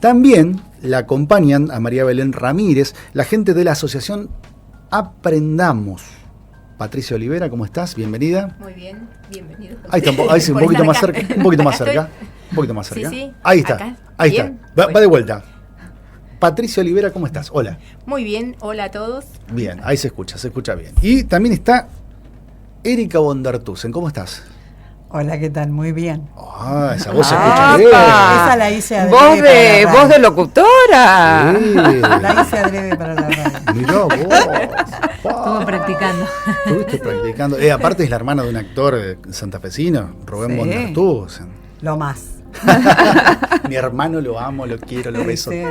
También la acompañan a María Belén Ramírez, la gente de la asociación Aprendamos. Patricia Olivera, ¿cómo estás? Bienvenida. Muy bien, bienvenido. Ahí sí, un poquito más cerca. Un poquito más cerca. Sí. Ahí está. Acá. Ahí Bien. está. Va de vuelta. Patricia Olivera, ¿cómo estás? Hola. Muy bien, hola a todos. Bien, ahí se escucha bien. Y también está Erika Bondartusen, ¿cómo estás? Hola, ¿qué tal? Muy bien. Ah, esa voz se escucha bien. Esa la hice adrede. Voz de locutora. Sí. La hice adrede para la radio. Mirá vos. Estuvo practicando. Estuviste practicando. Aparte es la hermana de un actor santafesino, Rubén Sí. Bondartusen. Lo más. Mi hermano lo amo, lo quiero, lo beso. Sí.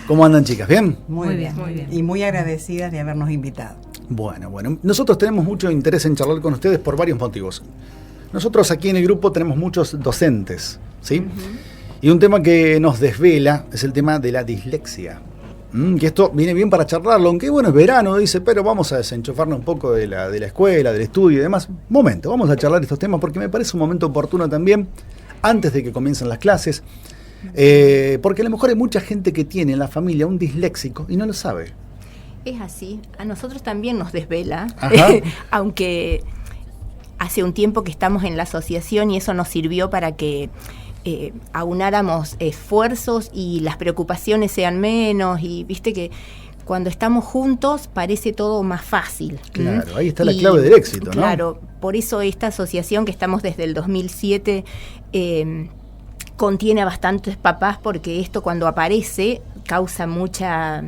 ¿Cómo andan, chicas? ¿Bien? Muy bien. Y muy agradecidas de habernos invitado. Bueno. Nosotros tenemos mucho interés en charlar con ustedes por varios motivos. Nosotros aquí en el grupo tenemos muchos docentes, ¿sí? Uh-huh. Y un tema que nos desvela es el tema de la dislexia. Que esto viene bien para charlarlo, aunque bueno, es verano, dice, pero vamos a desenchufarnos un poco de la escuela, del estudio y demás. Momento, vamos a charlar estos temas porque me parece un momento oportuno también, antes de que comiencen las clases, porque a lo mejor hay mucha gente que tiene en la familia un disléxico y no lo sabe. Es así, a nosotros también nos desvela, aunque hace un tiempo que estamos en la asociación y eso nos sirvió para que aunáramos esfuerzos y las preocupaciones sean menos, y viste que cuando estamos juntos parece todo más fácil. Claro, ahí está la clave del éxito, ¿no? Claro, por eso esta asociación que estamos desde el 2007 contiene a bastantes papás, porque esto cuando aparece causa mucha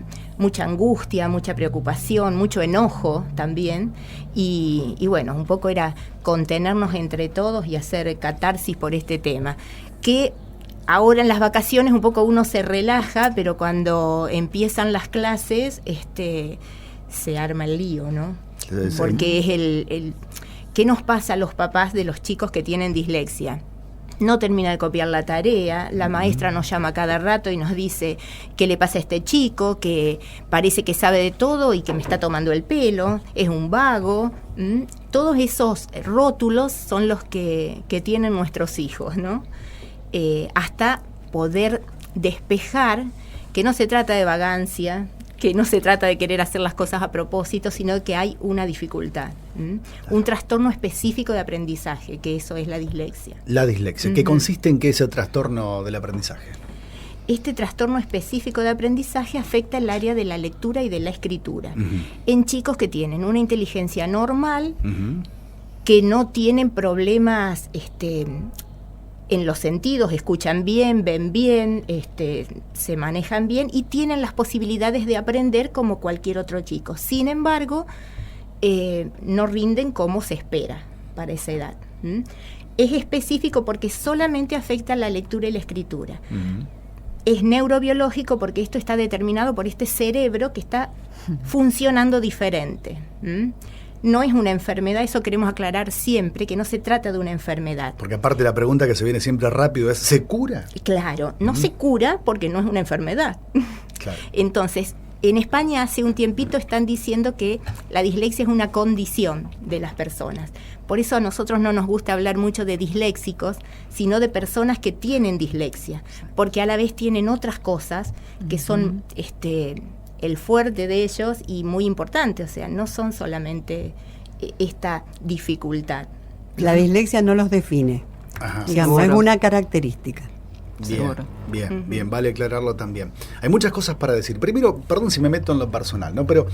angustia, mucha preocupación, mucho enojo también, y bueno, un poco era contenernos entre todos y hacer catarsis por este tema, que ahora en las vacaciones un poco uno se relaja, pero cuando empiezan las clases se arma el lío, ¿no? Sí. Porque es ¿qué nos pasa a los papás de los chicos que tienen dislexia? No termina de copiar la tarea, la maestra nos llama cada rato y nos dice qué le pasa a este chico, que parece que sabe de todo y que me está tomando el pelo, es un vago. Todos esos rótulos son los que tienen nuestros hijos, ¿no? Hasta poder despejar que no se trata de vagancia, que no se trata de querer hacer las cosas a propósito, sino que hay una dificultad, un trastorno específico de aprendizaje, que eso es la dislexia. La dislexia, ¿qué consiste en qué es el trastorno del aprendizaje? Este trastorno específico de aprendizaje afecta el área de la lectura y de la escritura, en chicos que tienen una inteligencia normal, que no tienen problemas en los sentidos, escuchan bien, ven bien, se manejan bien y tienen las posibilidades de aprender como cualquier otro chico. Sin embargo, no rinden como se espera para esa edad. Es específico porque solamente afecta la lectura y la escritura. Es neurobiológico porque esto está determinado por este cerebro que está funcionando diferente. No es una enfermedad, eso queremos aclarar siempre, que no se trata de una enfermedad. Porque aparte la pregunta que se viene siempre rápido es, ¿se cura? Claro, no se cura porque no es una enfermedad. Claro. Entonces, en España hace un tiempito están diciendo que la dislexia es una condición de las personas. Por eso a nosotros no nos gusta hablar mucho de disléxicos, sino de personas que tienen dislexia, porque a la vez tienen otras cosas que son el fuerte de ellos y muy importante, o sea, no son solamente esta dificultad. La dislexia no los define, digamos, es una característica. Bien, vale aclararlo también. Hay muchas cosas para decir. Primero, perdón si me meto en lo personal, ¿no? Pero,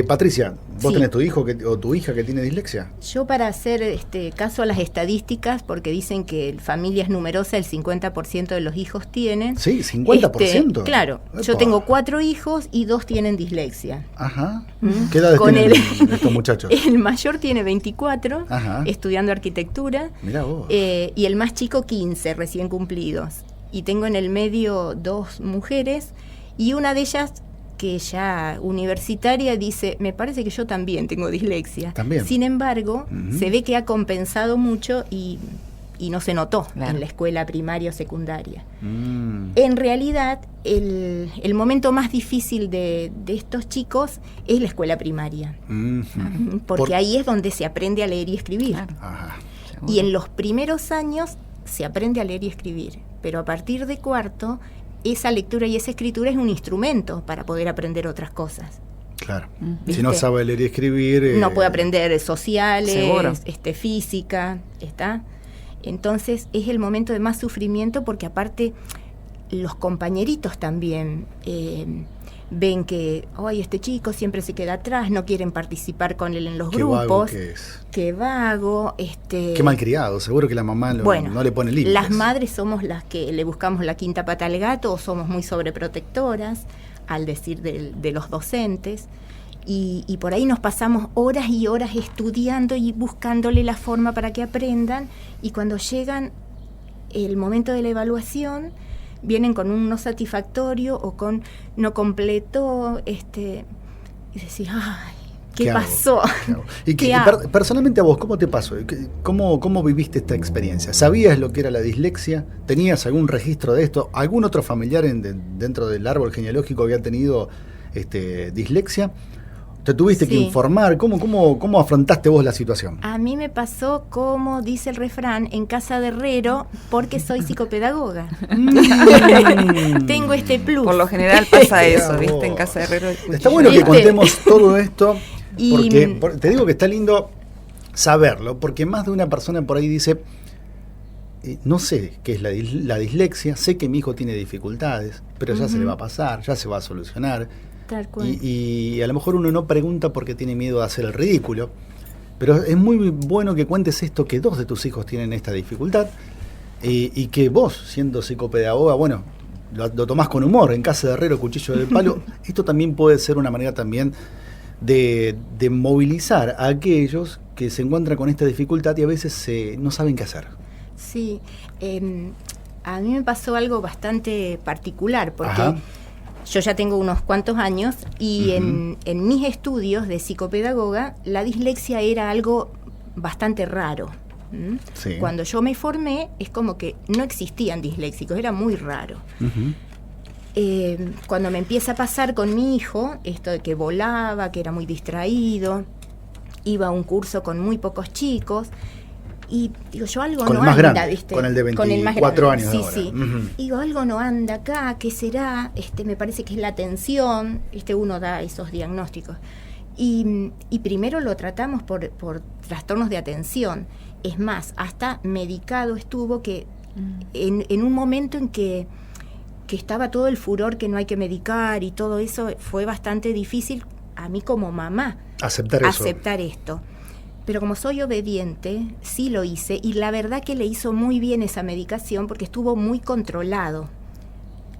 Patricia, ¿vos tenés tu hijo o tu hija que tiene dislexia? Yo, para hacer caso a las estadísticas, porque dicen que familias numerosas, el 50% de los hijos tienen. Sí, 50%. Claro, Epa. Yo tengo 4 hijos y 2 tienen dislexia. Ajá. ¿Qué edades tienen estos muchachos? El mayor tiene 24, estudiando arquitectura. Mirá vos. Y el más chico 15, recién cumplidos. Y tengo en el medio 2 mujeres y una de ellas, que ya universitaria, dice, me parece que yo también tengo dislexia. ¿También? Sin embargo, se ve que ha compensado mucho y no se notó en la escuela primaria o secundaria. En realidad, el momento más difícil de estos chicos es la escuela primaria. Porque ahí es donde se aprende a leer y escribir. Y en los primeros años se aprende a leer y escribir. Pero a partir de cuarto esa lectura y esa escritura es un instrumento para poder aprender otras cosas. Claro. ¿Viste? Si no sabe leer y escribir... no puede aprender sociales, Seguro. Física, ¿está? Entonces es el momento de más sufrimiento porque aparte los compañeritos también ven que este chico siempre se queda atrás, no quieren participar con él en los grupos. Vago que es. Qué vago. Qué malcriado, seguro que la mamá no le pone límites. Las madres somos las que le buscamos la quinta pata al gato o somos muy sobreprotectoras, al decir de los docentes. Y por ahí nos pasamos horas y horas estudiando y buscándole la forma para que aprendan, y cuando llegan el momento de la evaluación vienen con un no satisfactorio o con no completó, y decís, ay, ¿qué pasó? Y personalmente a vos, ¿cómo te pasó? ¿Cómo viviste esta experiencia? ¿Sabías lo que era la dislexia? ¿Tenías algún registro de esto? ¿Algún otro familiar dentro del árbol genealógico había tenido dislexia? ¿Te tuviste que informar? ¿Cómo afrontaste vos la situación? A mí me pasó, como dice el refrán, en casa de herrero, porque soy psicopedagoga. Tengo este plus. Por lo general pasa eso, ¿viste? En casa de herrero. Está bueno que contemos todo esto, porque te digo que está lindo saberlo, porque más de una persona por ahí dice, no sé qué es la dislexia, sé que mi hijo tiene dificultades, pero ya se le va a pasar, ya se va a solucionar. Tal cual. Y a lo mejor uno no pregunta porque tiene miedo de hacer el ridículo, pero es muy bueno que cuentes esto, que 2 de tus hijos tienen esta dificultad, y que vos, siendo psicopedagoga, bueno, lo tomás con humor, en casa de herrero, cuchillo del palo. Esto también puede ser una manera también de movilizar a aquellos que se encuentran con esta dificultad y a veces no saben qué hacer. Sí, a mí me pasó algo bastante particular, porque Ajá. Yo ya tengo unos cuantos años y en mis estudios de psicopedagoga la dislexia era algo bastante raro. Sí. Cuando yo me formé es como que no existían disléxicos, era muy raro. Cuando me empieza a pasar con mi hijo, esto de que volaba, que era muy distraído, iba a un curso con muy pocos chicos, y digo, yo algo con no el más anda, grande, ¿viste? con el de Con el más 24 grande, años sí, ahora. sí. Digo, algo no anda acá, ¿qué será? Me parece que es la atención, uno da esos diagnósticos. Y primero lo tratamos por trastornos de atención. Es más, hasta medicado estuvo, que en un momento en que estaba todo el furor que no hay que medicar y todo eso, fue bastante difícil a mí como mamá aceptar esto. Pero como soy obediente, sí lo hice, y la verdad que le hizo muy bien esa medicación porque estuvo muy controlado.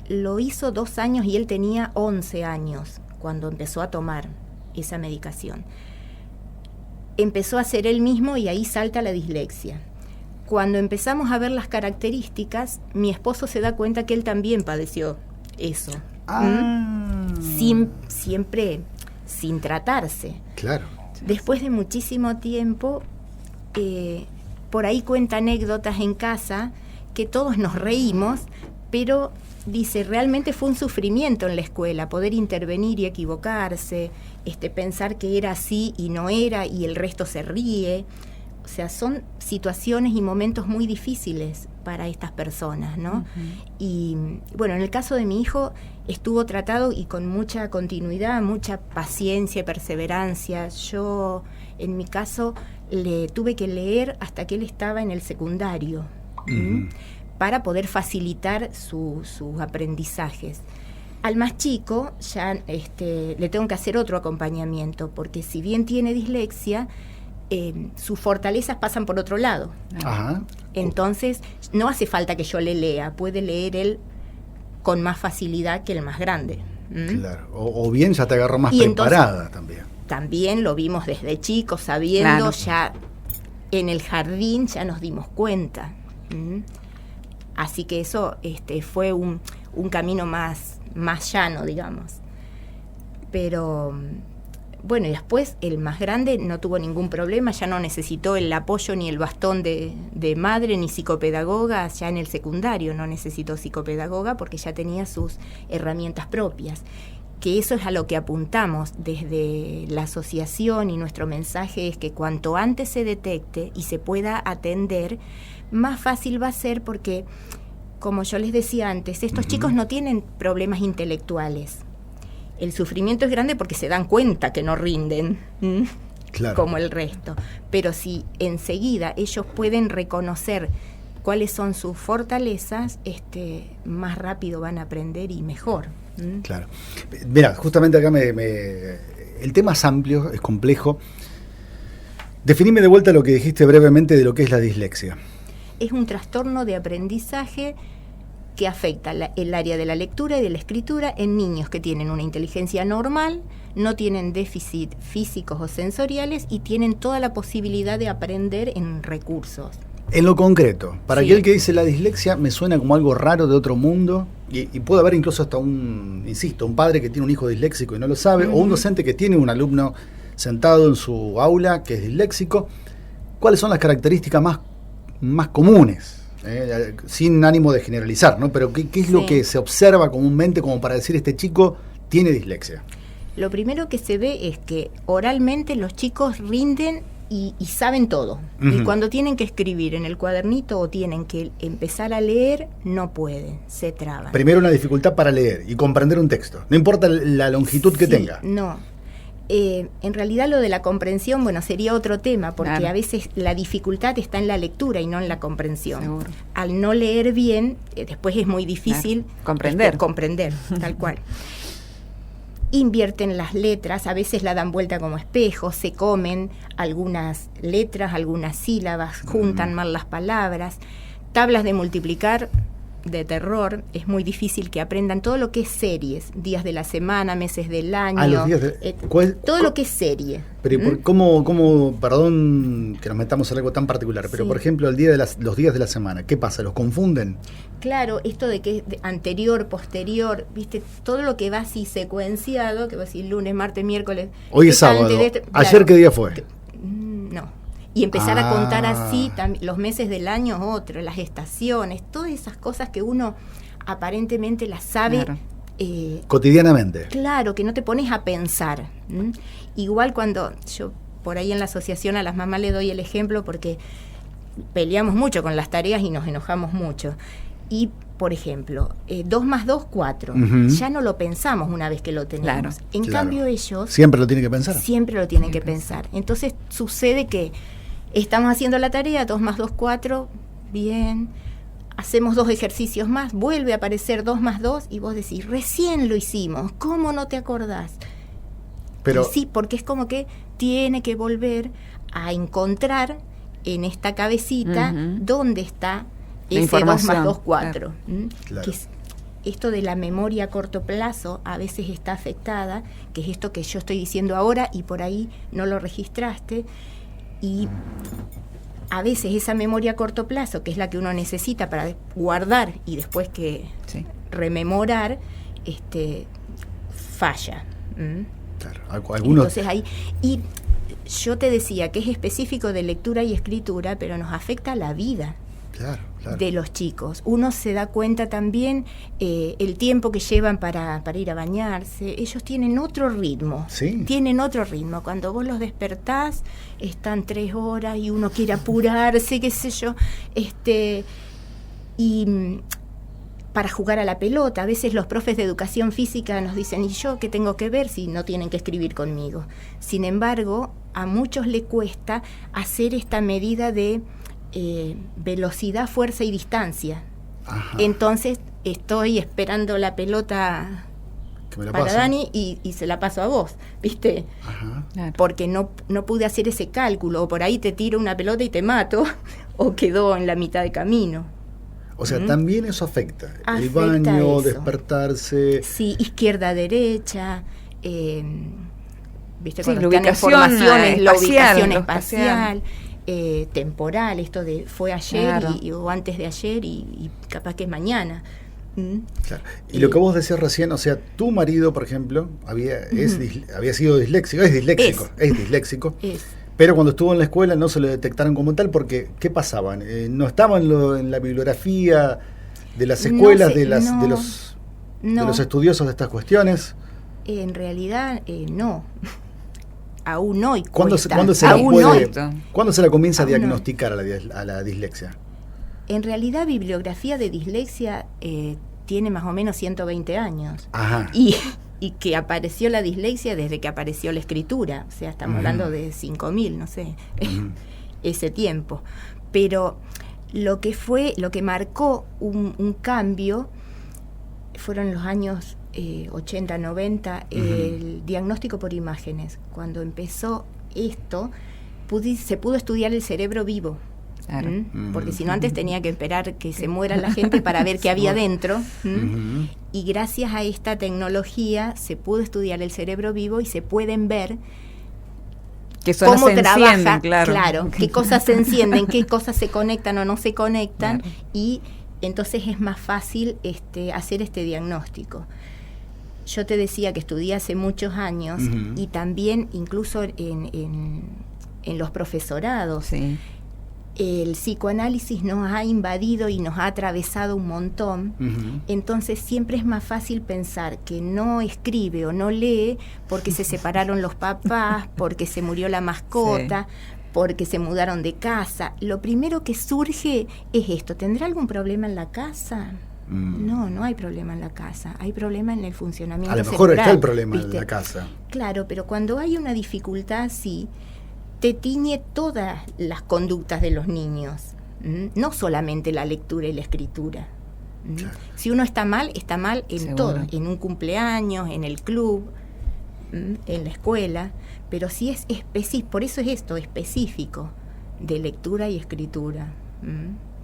Lo hizo 2 años y él tenía 11 años cuando empezó a tomar esa medicación. Empezó a hacer él mismo y ahí salta la dislexia. Cuando empezamos a ver las características, mi esposo se da cuenta que él también padeció eso. Siempre sin tratarse. Claro. Después de muchísimo tiempo, por ahí cuenta anécdotas en casa que todos nos reímos, pero dice, realmente fue un sufrimiento en la escuela, poder intervenir y equivocarse, pensar que era así y no era, y el resto se ríe. O sea, son situaciones y momentos muy difíciles para estas personas, ¿no? Y bueno, en el caso de mi hijo estuvo tratado y con mucha continuidad, mucha paciencia y perseverancia. Yo, en mi caso, le tuve que leer hasta que él estaba en el secundario, para poder facilitar sus aprendizajes. Al más chico ya le tengo que hacer otro acompañamiento, porque si bien tiene dislexia, sus fortalezas pasan por otro lado. Ajá. Entonces, no hace falta que yo le lea, puede leer él con más facilidad que el más grande. Claro. O bien ya te agarró más y preparada entonces, también. También lo vimos desde chicos, sabiendo, Claro. ya en el jardín ya nos dimos cuenta. Así que eso fue un camino más llano, digamos. Pero bueno, y después el más grande no tuvo ningún problema, ya no necesitó el apoyo ni el bastón de madre ni psicopedagoga, ya en el secundario no necesitó psicopedagoga porque ya tenía sus herramientas propias. Que eso es a lo que apuntamos desde la asociación, y nuestro mensaje es que cuanto antes se detecte y se pueda atender, más fácil va a ser, porque como yo les decía antes, estos chicos no tienen problemas intelectuales. El sufrimiento es grande porque se dan cuenta que no rinden, claro, como el resto. Pero si enseguida ellos pueden reconocer cuáles son sus fortalezas, más rápido van a aprender y mejor. Claro. Mira, justamente acá el tema es amplio, es complejo. Definime de vuelta lo que dijiste brevemente de lo que es la dislexia. Es un trastorno de aprendizaje que afecta el área de la lectura y de la escritura en niños que tienen una inteligencia normal, no tienen déficit físicos o sensoriales y tienen toda la posibilidad de aprender en recursos. En lo concreto, para aquel que dice la dislexia me suena como algo raro de otro mundo y puede haber incluso hasta un padre que tiene un hijo disléxico y no lo sabe, o un docente que tiene un alumno sentado en su aula que es disléxico. ¿Cuáles son las características más comunes? Sin ánimo de generalizar, ¿no? Pero ¿qué es lo que se observa comúnmente como para decir este chico tiene dislexia? Lo primero que se ve es que oralmente los chicos rinden y saben todo. Y cuando tienen que escribir en el cuadernito o tienen que empezar a leer, no pueden, se traban. Primero una dificultad para leer y comprender un texto, no importa la longitud que tenga. No. En realidad lo de la comprensión, sería otro tema, porque a veces la dificultad está en la lectura y no en la comprensión. Seguro. Al no leer bien, después es muy difícil comprender, tal cual. Invierten las letras, a veces la dan vuelta como espejo, se comen algunas letras, algunas sílabas, juntan mal las palabras. Tablas de multiplicar, de terror, es muy difícil que aprendan todo lo que es series, días de la semana, meses del año, los días de, todo lo que es serie. Pero ¿cómo, perdón que nos metamos en algo tan particular, pero por ejemplo los días de la semana, ¿qué pasa? ¿Los confunden? Claro, esto de que es anterior, posterior, viste, todo lo que va así secuenciado, que va así lunes, martes, miércoles. Hoy es sábado, ¿ayer qué día fue? No. Y empezar a contar así los meses del año otro, las estaciones, todas esas cosas que uno aparentemente las sabe cotidianamente. Claro, que no te pones a pensar. Igual cuando yo por ahí en la asociación a las mamás le doy el ejemplo porque peleamos mucho con las tareas y nos enojamos mucho. Y, por ejemplo, 2 más 2, 4. Ya no lo pensamos una vez que lo tenemos. En cambio ellos... Siempre lo tienen que pensar. Siempre lo tienen que pensar. Entonces sucede que estamos haciendo la tarea, 2 más 2, 4, bien, hacemos 2 ejercicios más, vuelve a aparecer 2 más 2 y vos decís, recién lo hicimos, ¿cómo no te acordás? Pero sí, porque es como que tiene que volver a encontrar en esta cabecita dónde está ese 2 más 2, 4. Que es esto de la memoria a corto plazo a veces está afectada, que es esto que yo estoy diciendo ahora y por ahí no lo registraste. Y a veces esa memoria a corto plazo, que es la que uno necesita para guardar y después que rememorar, falla. Claro, algunos... Entonces ahí, y yo te decía que es específico de lectura y escritura, pero nos afecta la vida. Claro. De los chicos. Uno se da cuenta también el tiempo que llevan para ir a bañarse. Ellos tienen otro ritmo. ¿Sí? Tienen otro ritmo. Cuando vos los despertás, están 3 horas y uno quiere apurarse, qué sé yo. Y para jugar a la pelota, a veces los profes de educación física nos dicen, ¿y yo qué tengo que ver si no tienen que escribir conmigo? Sin embargo, a muchos le cuesta hacer esta medida de velocidad, fuerza y distancia. Entonces estoy esperando la pelota para Dani y se la paso a vos, ¿viste? Porque no pude hacer ese cálculo, o por ahí te tiro una pelota y te mato, o quedó en la mitad de camino. O sea, también eso afecta el baño, despertarse. Sí, izquierda, derecha, ¿viste? Sí, Cuando la están en formaciones, la ubicación espacial. Temporal, esto de fue ayer o antes de ayer y capaz que es mañana. Claro. Y lo que vos decías recién, o sea, tu marido, por ejemplo, había sido disléxico, es disléxico, pero cuando estuvo en la escuela no se lo detectaron como tal porque, ¿qué pasaba? ¿No estaba en la bibliografía de las escuelas de los estudiosos de estas cuestiones? En realidad, no. Aún hoy ¿Cuándo se la comienza a diagnosticar a la dislexia? En realidad, bibliografía de dislexia tiene más o menos 120 años. Ajá. Y que apareció la dislexia desde que apareció la escritura. O sea, estamos hablando de 5.000, no sé, ese tiempo. Pero lo que marcó un cambio fueron los años 80, 90, el diagnóstico por imágenes. Cuando empezó esto, se pudo estudiar el cerebro vivo. Claro. Porque si no, antes tenía que esperar que se muera la gente para ver qué había dentro. Y gracias a esta tecnología se pudo estudiar el cerebro vivo y se pueden ver que cómo se trabaja, claro, qué cosas se encienden, qué cosas se conectan o no se conectan, claro. Y entonces es más fácil hacer este diagnóstico. Yo te decía que estudié hace muchos años y también incluso en los profesorados. Sí. El psicoanálisis nos ha invadido y nos ha atravesado un montón, entonces siempre es más fácil pensar que no escribe o no lee porque se separaron los papás, porque se murió la mascota, porque se mudaron de casa. Lo primero que surge es esto: ¿tendrá algún problema en la casa? No hay problema en la casa, hay problema en el funcionamiento cerebral. A lo mejor está el problema en la casa. Claro, pero cuando hay una dificultad así, te tiñe todas las conductas de los niños, no solamente la lectura y la escritura. Claro. Si uno está mal en ¿seguro? Todo, en un cumpleaños, en el club, en la escuela, pero sí es específico, por eso es esto, específico, de lectura y escritura.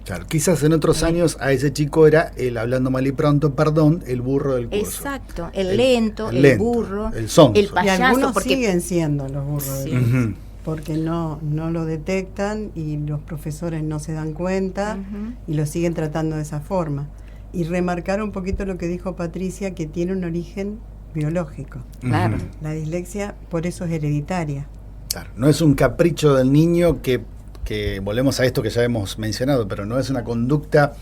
Claro, quizás en otros años a ese chico era el hablando mal y pronto, el burro del curso. Exacto, el lento, el burro, el sonso. El payaso. Y algunos siguen siendo los burros del curso. Porque no lo detectan y los profesores no se dan cuenta y lo siguen tratando de esa forma. Y remarcar un poquito lo que dijo Patricia, que tiene un origen biológico. Claro. La dislexia por eso es hereditaria. Claro, no es un capricho del niño que volvemos a esto que ya hemos mencionado, pero no es una conducta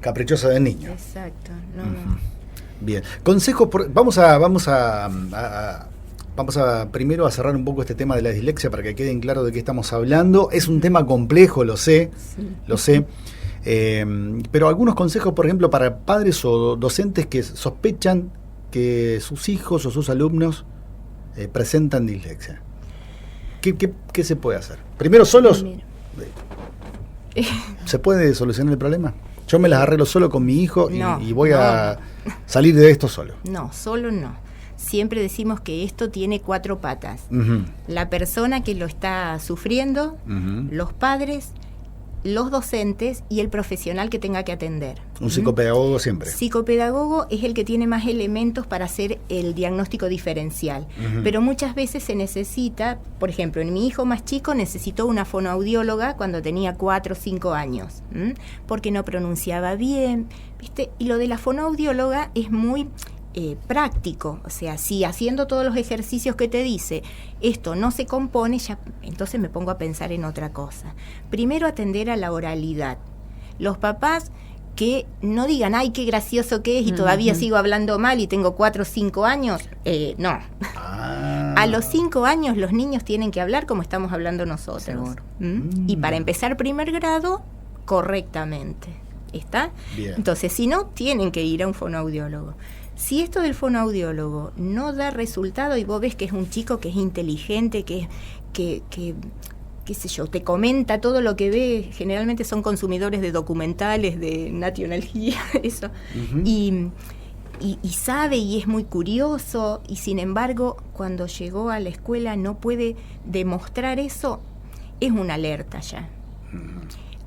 caprichosa del niño. Exacto. Bien, consejos, vamos a primero a cerrar un poco este tema de la dislexia para que queden claro de qué estamos hablando. Es un tema complejo, lo sé. Pero algunos consejos, por ejemplo, para padres o docentes que sospechan que sus hijos o sus alumnos presentan dislexia. ¿Qué se puede hacer? Primero, solos. ¿Se puede solucionar el problema? Yo me las arreglo solo con mi hijo y voy a salir de esto solo. No, solo no. Siempre decimos que esto tiene 4 patas. La persona que lo está sufriendo, los padres, los docentes y el profesional que tenga que atender. Un psicopedagogo siempre. Psicopedagogo es el que tiene más elementos para hacer el diagnóstico diferencial. Pero muchas veces se necesita, por ejemplo, en mi hijo más chico necesitó una fonoaudióloga cuando tenía 4 o 5 años, porque no pronunciaba bien, ¿viste? Y lo de la fonoaudióloga es muy práctico, o sea, si haciendo todos los ejercicios que te dice esto no se compone, ya entonces me pongo a pensar en otra cosa. Primero, atender a la oralidad. Los papás que no digan, ay, qué gracioso que es y todavía sigo hablando mal y tengo 4 o 5 años, no. A los 5 años los niños tienen que hablar como estamos hablando nosotros. Y para empezar primer grado, correctamente. ¿Está? Bien. Entonces, si no, tienen que ir a un fonoaudiólogo. Si esto del fonoaudiólogo no da resultado y vos ves que es un chico que es inteligente, que qué sé yo, te comenta todo lo que ve, generalmente son consumidores de documentales, de National Geographic, eso, y sabe y es muy curioso, y sin embargo, cuando llegó a la escuela no puede demostrar eso, es una alerta ya.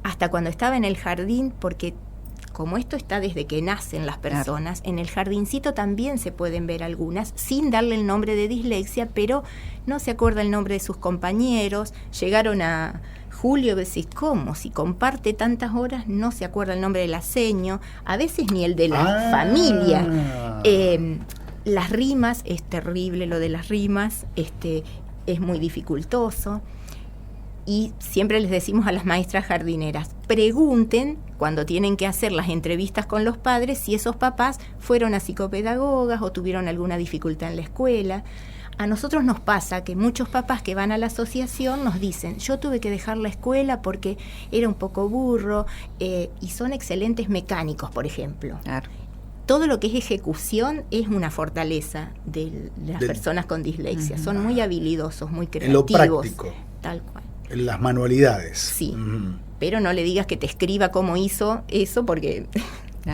Hasta cuando estaba en el jardín, porque como esto está desde que nacen las personas, en el jardincito también se pueden ver algunas, sin darle el nombre de dislexia, pero no se acuerda el nombre de sus compañeros. Llegaron a Julio, decís, ¿cómo? Si comparte tantas horas, no se acuerda el nombre del aceño, a veces ni el de la familia. Las rimas, es terrible lo de las rimas, es muy dificultoso. Y siempre les decimos a las maestras jardineras, pregunten cuando tienen que hacer las entrevistas con los padres si esos papás fueron a psicopedagogas o tuvieron alguna dificultad en la escuela. a nosotros nos pasa que muchos papás que van a la asociación nos dicen, yo tuve que dejar la escuela porque era un poco burro, y son excelentes mecánicos, por ejemplo. Claro. Todo lo que es ejecución es una fortaleza de las personas con dislexia. Son muy habilidosos, muy creativos. En lo práctico. Tal cual. En las manualidades. Sí. Pero no le digas que te escriba cómo hizo eso, porque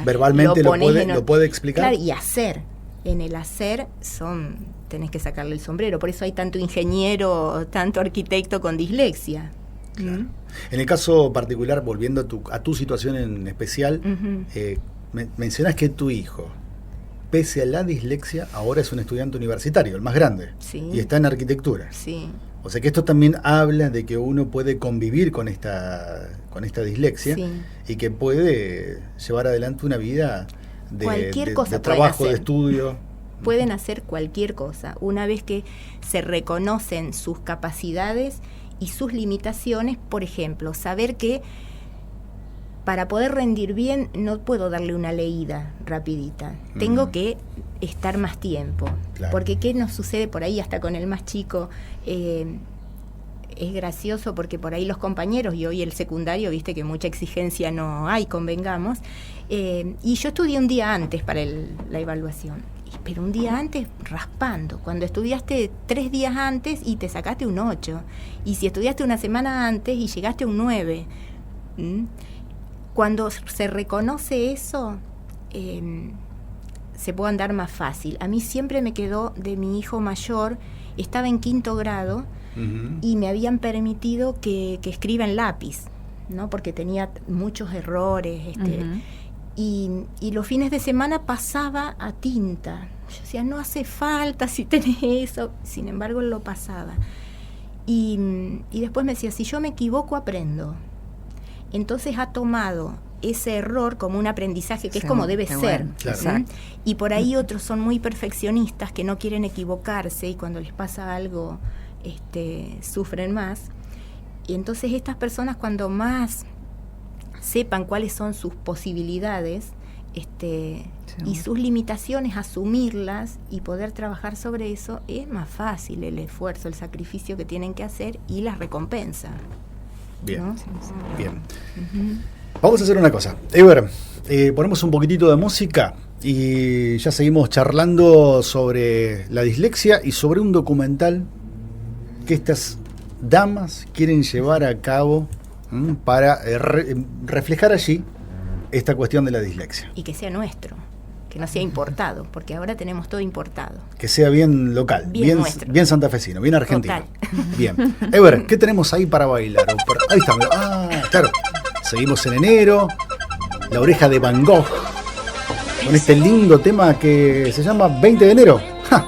verbalmente lo puede explicar. Claro, y hacer. En el hacer tenés que sacarle el sombrero. Por eso hay tanto ingeniero, tanto arquitecto con dislexia. Claro. En el caso particular, volviendo a tu situación en especial, mencionás que tu hijo, pese a la dislexia, ahora es un estudiante universitario, el más grande, y está en arquitectura. Sí. O sea que esto también habla de que uno puede convivir con esta dislexia, y que puede llevar adelante una vida cualquier cosa de trabajo, de estudio. Pueden hacer cualquier cosa. Una vez que se reconocen sus capacidades y sus limitaciones, por ejemplo, saber que para poder rendir bien no puedo darle una leída rapidita, tengo que estar más tiempo, porque ¿qué nos sucede por ahí hasta con el más chico? Es gracioso porque por ahí los compañeros, y hoy el secundario, viste que mucha exigencia no hay, convengamos, y yo estudié un día antes para la evaluación, pero un día antes raspando, cuando estudiaste 3 días antes y te sacaste un 8, y si estudiaste una semana antes y llegaste a un 9, cuando se reconoce eso, se puede andar más fácil. A mí siempre me quedó de mi hijo mayor, estaba en 5º grado, y me habían permitido que escriba en lápiz, ¿no? Porque tenía muchos errores, y los fines de semana pasaba a tinta. Yo decía, no hace falta si tenés eso. Sin embargo, él lo pasaba. Y después me decía, si yo me equivoco, aprendo. Entonces ha tomado ese error como un aprendizaje, que es como debe ser. Bueno, claro. Y por ahí otros son muy perfeccionistas, que no quieren equivocarse, y cuando les pasa algo sufren más. Y entonces estas personas, cuando más sepan cuáles son sus posibilidades y sus limitaciones, asumirlas y poder trabajar sobre eso, es más fácil el esfuerzo, el sacrificio que tienen que hacer y la recompensa. Bien, ¿no? bien. Vamos a hacer una cosa. Ever, ponemos un poquitito de música y ya seguimos charlando sobre la dislexia y sobre un documental que estas damas quieren llevar a cabo para reflejar allí esta cuestión de la dislexia. Y que sea nuestro, que no sea importado, porque ahora tenemos todo importado. Que sea bien local, bien santafesino, bien argentino. Total. Bien. Ever, ¿qué tenemos ahí para bailar? Ahí está. Claro. Seguimos en enero. La oreja de Van Gogh. Con este lindo tema que se llama 20 de enero. ¡Ja!